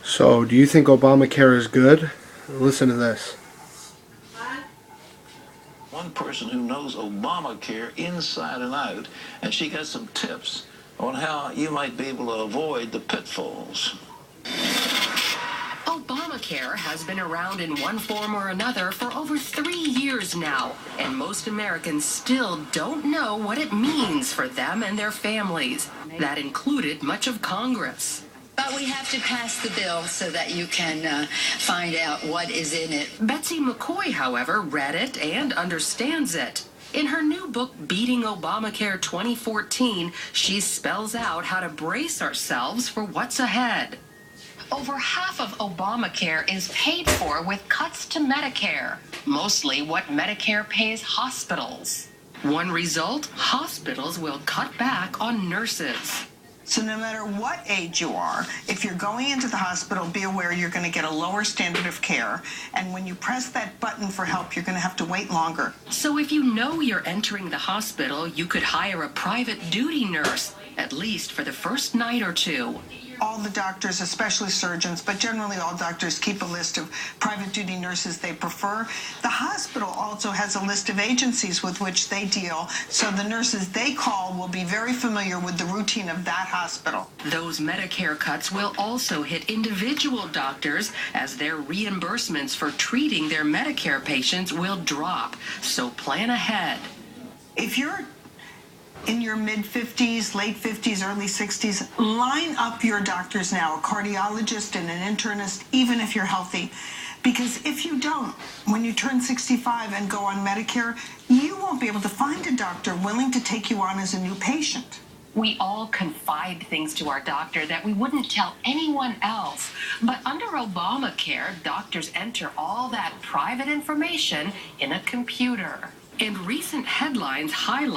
So, do you think Obamacare is good? Listen to this. One person who knows Obamacare inside and out, and she got some tips on how you might be able to avoid the pitfalls. Obamacare has been around in one form or another for over 3 years now, and most Americans still don't know what it means for them and their families. That included much of Congress. But we have to pass the bill so that you can find out what is in it. Betsy McCoy, however, read it and understands it. In her new book, Beating Obamacare 2014, she spells out how to brace ourselves for what's ahead. Over half of Obamacare is paid for with cuts to Medicare, mostly what Medicare pays hospitals. One result, hospitals will cut back on nurses. So no matter what age you are, if you're going into the hospital, be aware you're going to get a lower standard of care. And when you press that button for help, you're going to have to wait longer. So if you know you're entering the hospital, you could hire a private duty nurse, at least for the first night or two. All the doctors, especially surgeons, but generally all doctors keep a list of private duty nurses they prefer. The hospital also has a list of agencies with which they deal, so the nurses they call will be very familiar with the routine of that hospital. Those Medicare cuts will also hit individual doctors as their reimbursements for treating their Medicare patients will drop. So plan ahead. If you're in your mid-50s, late 50s, early 60s, line up your doctors now, a cardiologist and an internist, even if you're healthy. Because if you don't, when you turn 65 and go on Medicare, you won't be able to find a doctor willing to take you on as a new patient. We all confide things to our doctor that we wouldn't tell anyone else. But under Obamacare, doctors enter all that private information in a computer. And recent headlines highlight